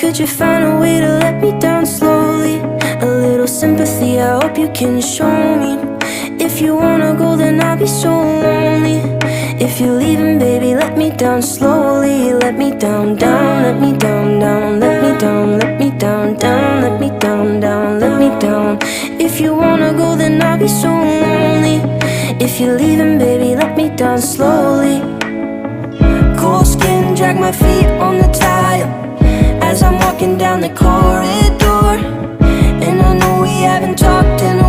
Could you find a way to let me down slowly? A little sympathy, I hope you can show me. If you wanna go, then I'll be so lonely. If you're leaving, baby, let me down slowly. Let me down, down, let me down, down, let me down, let me down, down, let me down, down, let me down. If you wanna go, then I'll be so lonely. If you're leaving, baby, let me down slowly. Cold skin, drag my feet on the tile as I'm walking down the corridor. And I know we haven't talked in a while.